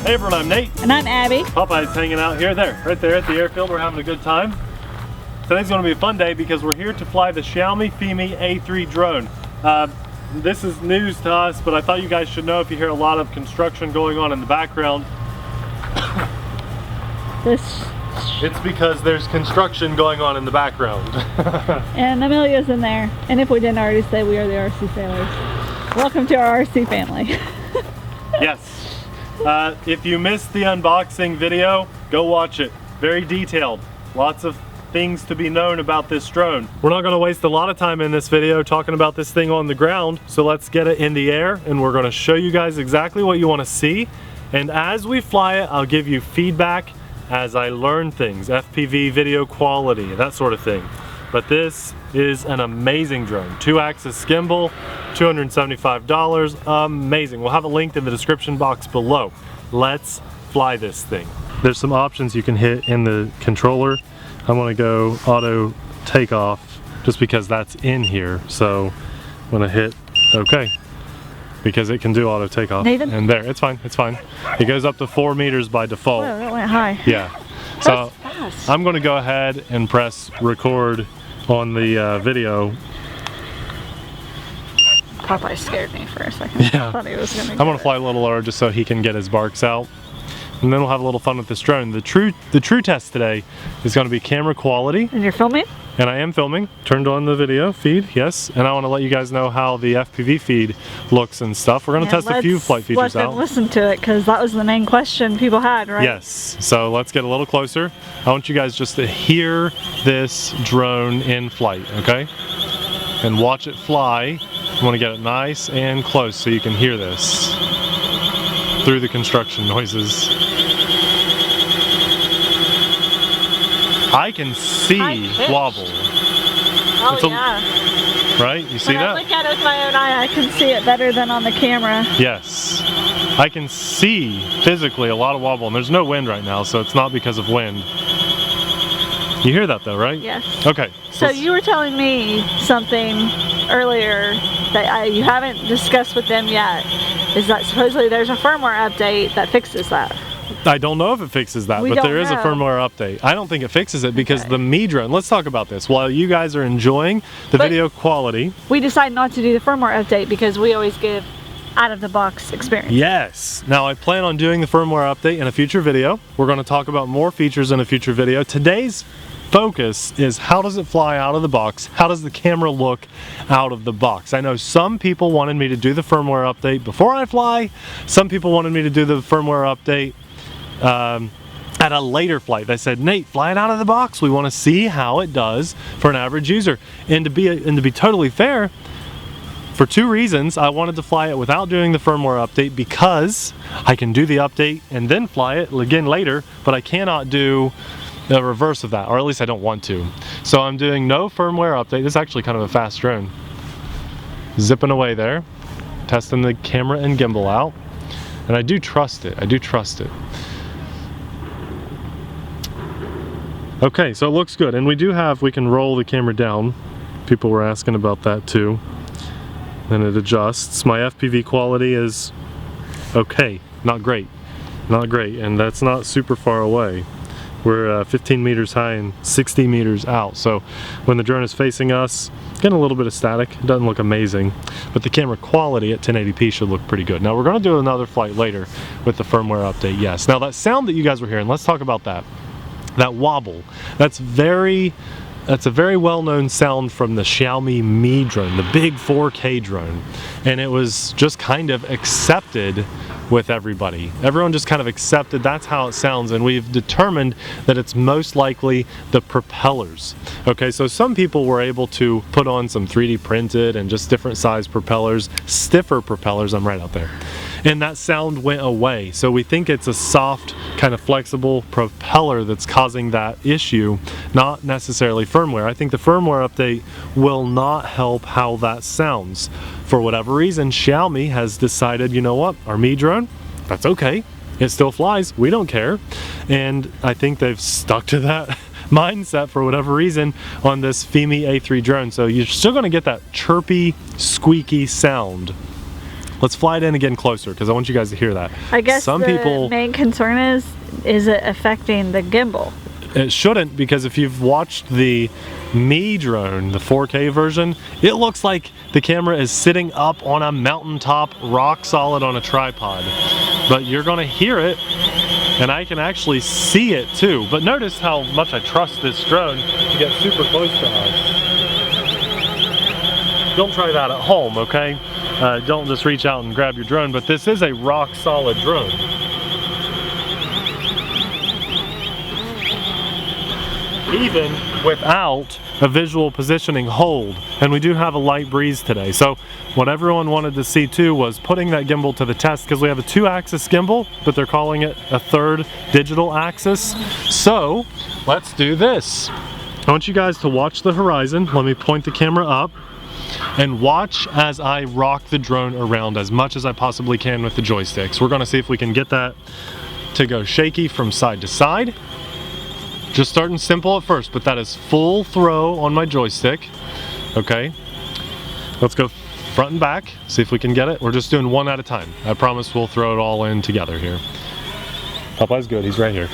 Hey everyone, I'm Nate. And I'm Abby. Popeye's hanging out here, right there at the airfield. We're having a good time. Today's going to be a fun day because we're here to fly the Xiaomi FIMI A3 drone. This is news to us, but I thought you guys should know if you hear a lot of construction going on in the background. It's because there's construction going on in the background. And Amelia's in there. And if we didn't already say, we are the RC Sailors. Welcome to our RC family. Yes. If you missed the unboxing video, go watch it. Very detailed. Lots of things to be known about this drone. We're not going to waste a lot of time in this video talking about this thing on the ground, so let's get it in the air and we're going to show you guys exactly what you want to see. And as we fly it, I'll give you feedback as I learn things, FPV video quality, that sort of thing. But this is an amazing drone. 2-axis gimbal, $275, amazing. We'll have it linked in the description box below. Let's fly this thing. There's some options you can hit in the controller. I want to go auto takeoff just because that's in here. So I'm gonna hit OK because it can do auto takeoff. Nathan? And there, it's fine, it's fine. It goes up to 4 meters by default. Whoa, that went high. Yeah. So I'm going to go ahead and press record on the video. Popeye scared me for a second. Yeah. I thought he was gonna I'm going to fly a little lower just so he can get his barks out. And then we'll have a little fun with this drone. The true test today is going to be camera quality. And you're filming? And I am filming. Turned on the video feed, yes. And I want to let you guys know how the FPV feed looks and stuff. We're going to test a few flight features out. Let's listen to it because that was the main question people had, right? Yes. So let's get a little closer. I want you guys just to hear this drone in flight, okay? And watch it fly. I want to get it nice and close so you can hear this through the construction noises. I can see wobble. Oh yeah. Right? You see that? When I look at it with my own eye, I can see it better than on the camera. Yes. I can see physically a lot of wobble, and there's no wind right now, so it's not because of wind. You hear that though, right? Yes. Okay. So you were telling me something earlier that you haven't discussed with them yet, is that supposedly there's a firmware update that fixes that. I don't know if it fixes that, but there is a firmware update. I don't think it fixes it because the Mi drone, let's talk about this. While you guys are enjoying the video quality, we decided not to do the firmware update because we always give out of the box experience. Yes. Now I plan on doing the firmware update in a future video. We're going to talk about more features in a future video. Today's focus is how does it fly out of the box? How does the camera look out of the box? I know some people wanted me to do the firmware update before I fly. Some people wanted me to do the firmware update at a later flight. They said, Nate, fly it out of the box. We want to see how it does for an average user. And to be totally fair, for two reasons, I wanted to fly it without doing the firmware update because I can do the update and then fly it again later, but I cannot do the reverse of that, or at least I don't want to. So I'm doing no firmware update. This is actually kind of a fast drone. Zipping away there, testing the camera and gimbal out. And I do trust it, I do trust it. Okay, so it looks good. And we can roll the camera down. People were asking about that too. Then it adjusts. My FPV quality is okay, not great. Not great, and that's not super far away. We're 15 meters high and 60 meters out. So when the drone is facing us, getting a little bit of static. It doesn't look amazing, but the camera quality at 1080p should look pretty good. Now we're going to do another flight later with the firmware update, yes. Now that sound that you guys were hearing, let's talk about that. That wobble, that's a very well-known sound from the Xiaomi Mi drone, the big 4K drone. And it was just kind of accepted with everybody. Everyone just kind of accepted that's how it sounds, and we've determined that it's most likely the propellers. Okay, so some people were able to put on some 3D printed and just different size propellers, stiffer propellers, I'm right out there. And that sound went away. So we think it's a soft, kind of flexible propeller that's causing that issue, not necessarily firmware. I think the firmware update will not help how that sounds. For whatever reason, Xiaomi has decided, you know what, our Mi drone, that's okay. It still flies, we don't care. And I think they've stuck to that mindset for whatever reason on this FIMI A3 drone. So you're still gonna get that chirpy, squeaky sound Let's fly it in again closer because I want you guys to hear that. I guess some the people, main concern is it affecting the gimbal? it shouldn't, because if you've watched the Mi drone, the 4K version, it looks like the camera is sitting up on a mountaintop, rock solid on a tripod. But you're gonna hear it, and I can actually see it too. But notice how much I trust this drone to get super close to us. Don't try that at home, okay? Don't just reach out and grab your drone, but this is a rock solid drone. Even without a visual positioning hold. And we do have a light breeze today. So what everyone wanted to see too was putting that gimbal to the test, because we have a 2-axis gimbal, but they're calling it a 3rd digital axis. So let's do this. I want you guys to watch the horizon. Let me point the camera up and watch as I rock the drone around as much as I possibly can with the joysticks. We're gonna see if we can get that to go shaky from side to side. Just starting simple at first, but that is full throw on my joystick. Okay, let's go front and back, see if we can get it. We're just doing one at a time. I promise we'll throw it all in together here. Popeye's good, he's right here.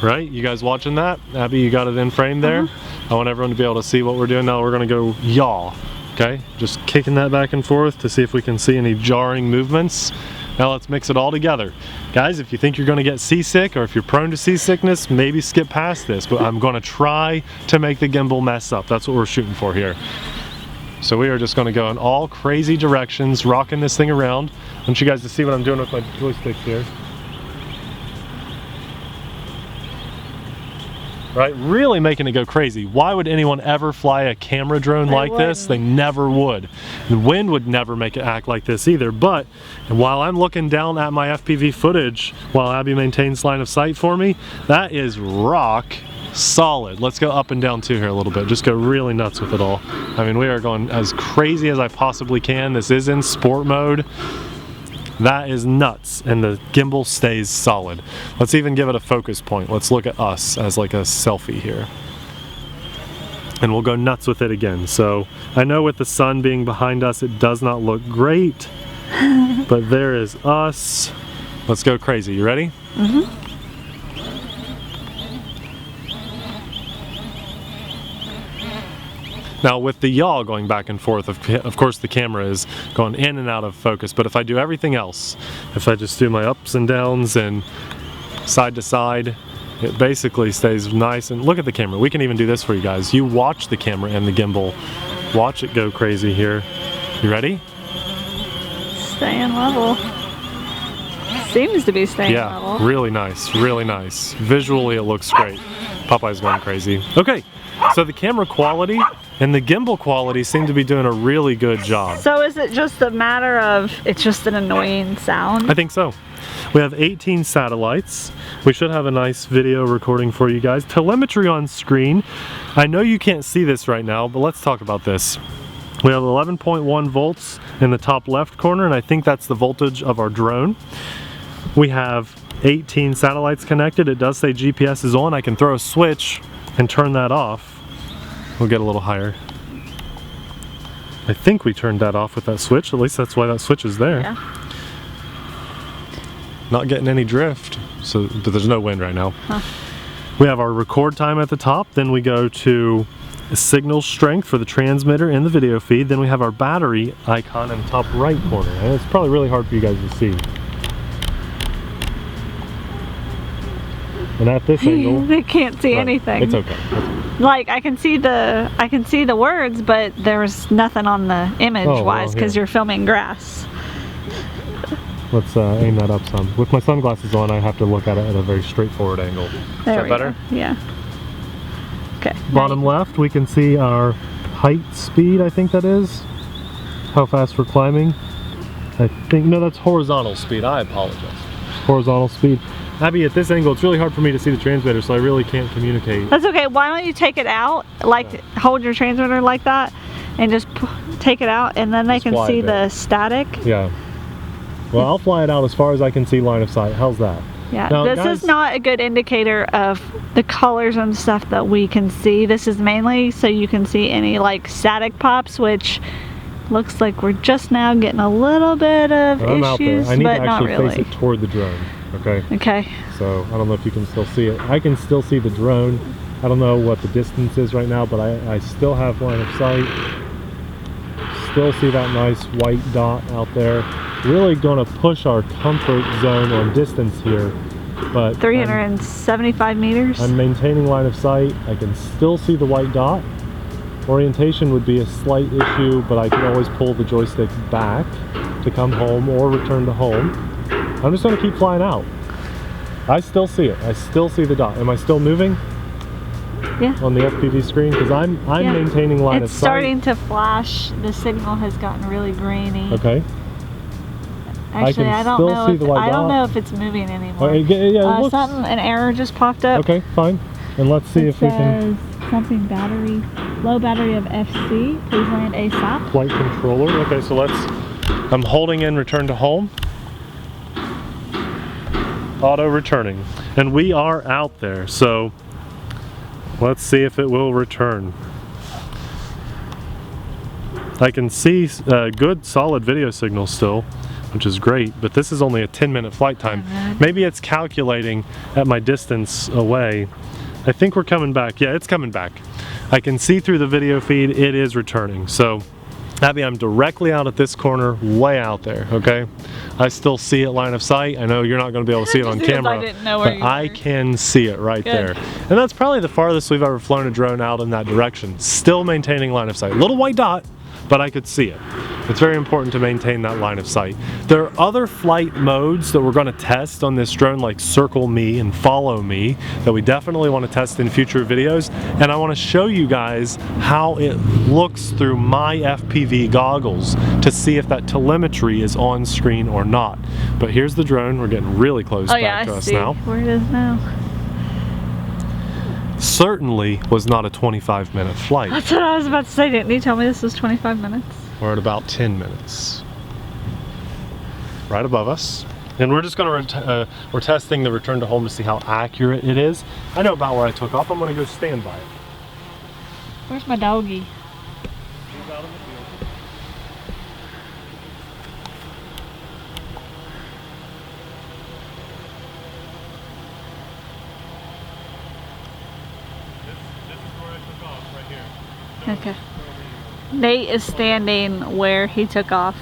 Right, you guys watching that? Abby, you got it in frame there? I want everyone to be able to see what we're doing now. We're gonna go yaw, okay? Just kicking that back and forth to see if we can see any jarring movements. Now let's mix it all together. Guys, if you think you're gonna get seasick, or if you're prone to seasickness, maybe skip past this, but I'm gonna try to make the gimbal mess up. That's what we're shooting for here. So we are just gonna go in all crazy directions, rocking this thing around. I want you guys to see what I'm doing with my joysticks here. Right, really making it go crazy. Why would anyone ever fly a camera drone like this? They never would. The wind would never make it act like this either. But while I'm looking down at my FPV footage, while Abby maintains line of sight for me, that is rock solid. Let's go up and down too here a little bit. Just go really nuts with it all. I mean, we are going as crazy as I possibly can. This is in sport mode. That is nuts, and the gimbal stays solid. Let's even give it a focus point. Let's look at us as like a selfie here. And we'll go nuts with it again. So I know with the sun being behind us, it does not look great, but there is us. Let's go crazy. You ready? Mm-hmm. Now with the yaw going back and forth, of course the camera is going in and out of focus, but if I do everything else, if I just do my ups and downs and side to side, it basically stays nice. And look at the camera. We can even do this for you guys. You watch the camera and the gimbal. Watch it go crazy here. You ready? Staying level. Seems to be staying level. Yeah, really nice, really nice. Visually it looks great. Popeye's going crazy. Okay, so the camera quality and the gimbal quality seem to be doing a really good job. So is it just a matter of it's just an annoying sound? I think so. We have 18 satellites. We should have a nice video recording for you guys. Telemetry on screen. I know you can't see this right now, but let's talk about this. We have 11.1 volts in the top left corner, and I think that's the voltage of our drone. We have 18 satellites connected. It does say GPS is on. I can throw a switch and turn that off. We'll get a little higher. I think we turned that off with that switch. At least that's why that switch is there. Yeah. Not getting any drift, but there's no wind right now. Huh. We have our record time at the top. Then we go to signal strength for the transmitter and the video feed. Then we have our battery icon in the top right corner. And it's probably really hard for you guys to see. And at this angle, they can't see anything. It's okay. Like I can see the words, but there's nothing on the image wise because you're filming grass. Let's aim that up some. With my sunglasses on, I have to look at it at a very straightforward angle. Is that better? Go. Yeah. Okay. Bottom left, we can see our height speed, I think that is. How fast we're climbing. I think, no, that's horizontal speed. I apologize. Horizontal speed. Abby, at this angle, it's really hard for me to see the transmitter, so I really can't communicate. That's okay. Why don't you take it out, like hold your transmitter like that, and just take it out, and then they can see the static. Yeah. Well, I'll fly it out as far as I can see line of sight. How's that? Yeah. Now, this is not a good indicator of the colors and stuff that we can see. This is mainly so you can see any like static pops, which Looks like we're just now getting a little bit of I'm out there. issues, I need but to not actually really. face it toward the drone. Okay. Okay. So I don't know if you can still see it. I can still see the drone. I don't know what the distance is right now, but I still have line of sight. Still see that nice white dot out there. Really going to push our comfort zone on distance here. But 375 meters. I'm maintaining line of sight. I can still see the white dot. Orientation would be a slight issue, but I can always pull the joystick back to come home or return to home. I'm just going to keep flying out. I still see it. I still see the dot. Am I still moving? Yeah. On the FPV screen? Because I'm Yeah. maintaining line of It's sight. starting to flash. The signal has gotten really grainy. Okay. Actually, can I don't still know. see If, the white I don't dot. know if it's moving anymore. Yeah, it looks... An error just popped up. Okay, fine. And let's see if we can... Something battery, low battery of FC. Please land ASAP. Flight controller. Okay, so let's... I'm holding in return to home. Auto returning. And we are out there, so let's see if it will return. I can see good solid video signal still, which is great, but this is only a 10-minute flight time. Maybe it's calculating at my distance away. I think we're coming back. Yeah, it's coming back. I can see through the video feed it is returning. So Abby, I'm directly out at this corner, way out there, okay? I still see it line of sight. I know you're not going to be able to see it on camera, I didn't know where but I can see it right there. And that's probably the farthest we've ever flown a drone out in that direction. Still maintaining line of sight. Little white dot, but I could see it. It's very important to maintain that line of sight. There are other flight modes that we're going to test on this drone, like circle me and follow me, that we definitely want to test in future videos. And I want to show you guys how it looks through my FPV goggles to see if that telemetry is on screen or not. But here's the drone. We're getting really close back to us now. Where it is now. Certainly was not a 25-minute flight. That's what I was about to say. Didn't you tell me this was 25 minutes? We're at about 10 minutes. Right above us. And we're just going to, we're testing the return to home to see how accurate it is. I know about where I took off. I'm going to go stand by it. Where's my doggy? He's out in the field. This is where I took off, right here. Okay. Nate is standing where he took off,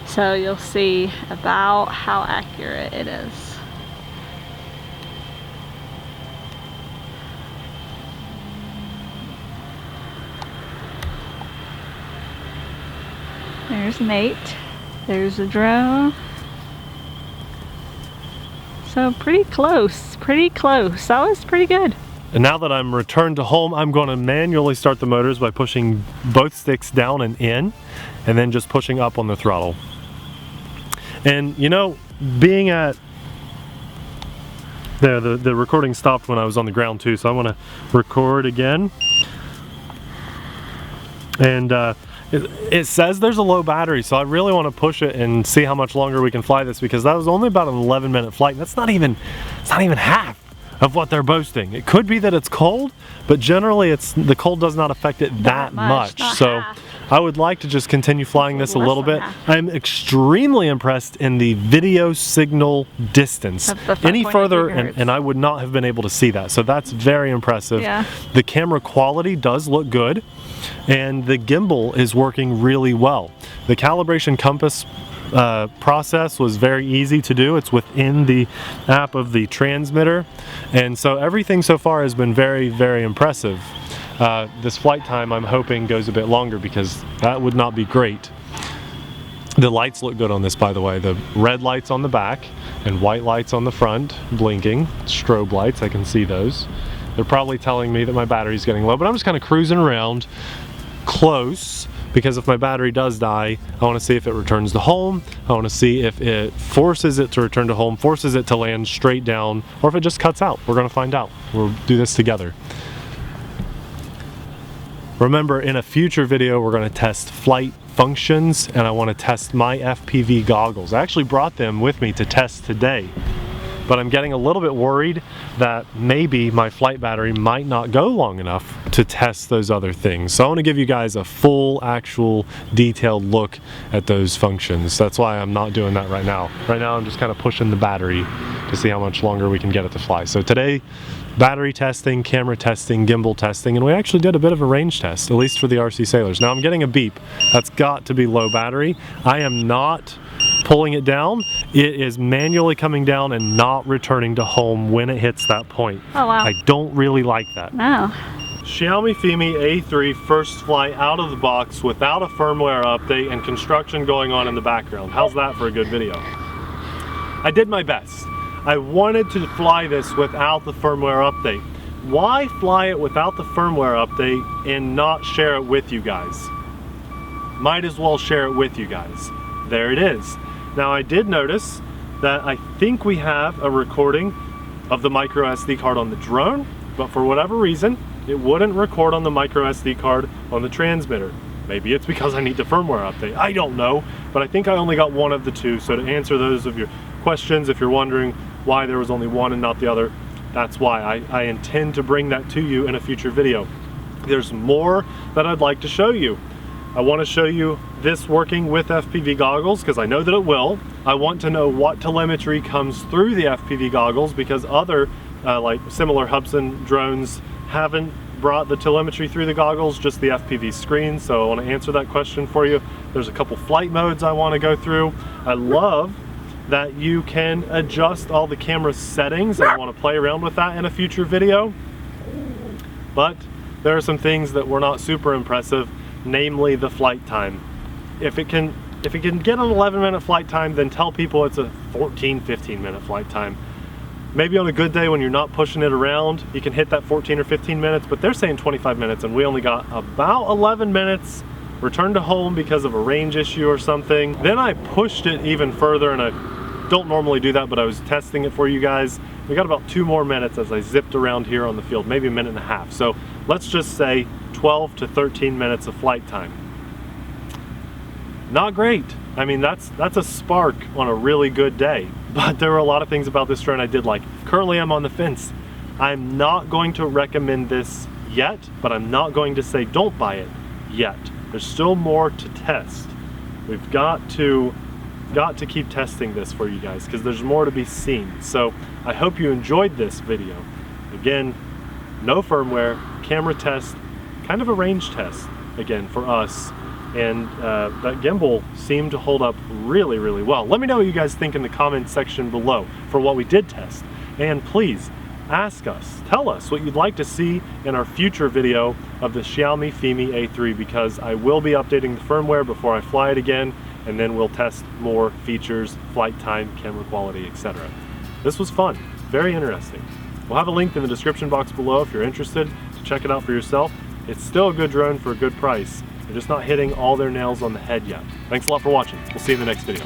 so you'll see about how accurate it is. There's Nate. There's the drone. So pretty close, pretty close. That was pretty good. And now that I'm returned to home, I'm going to manually start the motors by pushing both sticks down and in, and then just pushing up on the throttle. And you know, being at there, the recording stopped when I was on the ground too, so I want to record again. And it says there's a low battery, so I really want to push it and see how much longer we can fly this, because that was only about an 11-minute flight. That's not even half of what they're boasting. It could be that it's cold, but generally the cold does not affect it that much. So I would like to just continue flying this a little bit. I'm extremely impressed in the video signal distance. Any further and I would not have been able to see that. So that's very impressive. Yeah. The camera quality does look good, and the gimbal is working really well. The calibration compass process was very easy to do. It's within the app of the transmitter, and so everything so far has been very, very impressive. This flight time I'm hoping goes a bit longer, because that would not be great. The lights look good on this, by the way. The red lights on the back and white lights on the front blinking, strobe lights, I can see those. They're probably telling me that my battery's getting low, but I'm just kind of cruising around close, because if my battery does die, I want to see if it returns to home. I want to see if it forces it to return to home, forces it to land straight down, or if it just cuts out. We're going to find out. We'll do this together. Remember, in a future video, we're going to test flight functions, and I want to test my FPV goggles. I actually brought them with me to test today. but I'm getting a little bit worried that maybe my flight battery might not go long enough to test those other things. So I want to give you guys a full, actual, detailed look at those functions. That's why I'm not doing that right now. Right now I'm just kind of pushing the battery to see how much longer we can get it to fly. So today, battery testing, camera testing, gimbal testing, and we actually did a bit of a range test, at least for the TheRcSaylors. Now I'm getting a beep. That's got to be low battery. I am not pulling it down. It is manually coming down and not returning to home when it hits that point. Oh wow. I don't really like that. No. Xiaomi FIMI A3 first flight out of the box without a firmware update and construction going on in the background. How's that for a good video? I did my best. I wanted to fly this without the firmware update. Why fly it without the firmware update and not share it with you guys? Might as well share it with you guys. There it is. Now I did notice that I think we have a recording of the micro SD card on the drone, but for whatever reason, it wouldn't record on the micro SD card on the transmitter. Maybe it's because I need the firmware update. I don't know, but I think I only got one of the two. So to answer those of your questions, if you're wondering why there was only one and not the other, that's why. I intend to bring that to you in a future video. There's more that I'd like to show you. I want to show you this working with FPV goggles because I know that it will. I want to know what telemetry comes through the FPV goggles because other like similar Hubsan drones haven't brought the telemetry through the goggles, just the FPV screen. So I want to answer that question for you. There's a couple flight modes I want to go through. I love that you can adjust all the camera settings. I want to play around with that in a future video. But there are some things that were not super impressive, namely the flight time. If it can get an 11-minute flight time, then tell people it's a 14-15-minute flight time. Maybe on a good day when you're not pushing it around, you can hit that 14 or 15 minutes, but they're saying 25 minutes and we only got about 11 minutes. Returned to home because of a range issue or something. Then I pushed it even further, and I don't normally do that, but I was testing it for you guys. We got about 2 more minutes as I zipped around here on the field, maybe a minute and a half. So let's just say 12 to 13 minutes of flight time. Not great. I mean, that's a spark on a really good day, but there were a lot of things about this drone I did like. Currently I'm on the fence. I'm not going to recommend this yet, but I'm not going to say don't buy it yet. There's still more to test. We've got to keep testing this for you guys because there's more to be seen. So I hope you enjoyed this video. Again, no firmware, camera test, kind of a range test again for us. And that gimbal seemed to hold up really, really well. Let me know what you guys think in the comment section below for what we did test. And please ask us, tell us what you'd like to see in our future video of the Xiaomi FIMI A3 because I will be updating the firmware before I fly it again, and then we'll test more features, flight time, camera quality, etc. This was fun, very interesting. We'll have a link in the description box below if you're interested to check it out for yourself. It's still a good drone for a good price. They're just not hitting all their nails on the head yet. Thanks a lot for watching. We'll see you in the next video.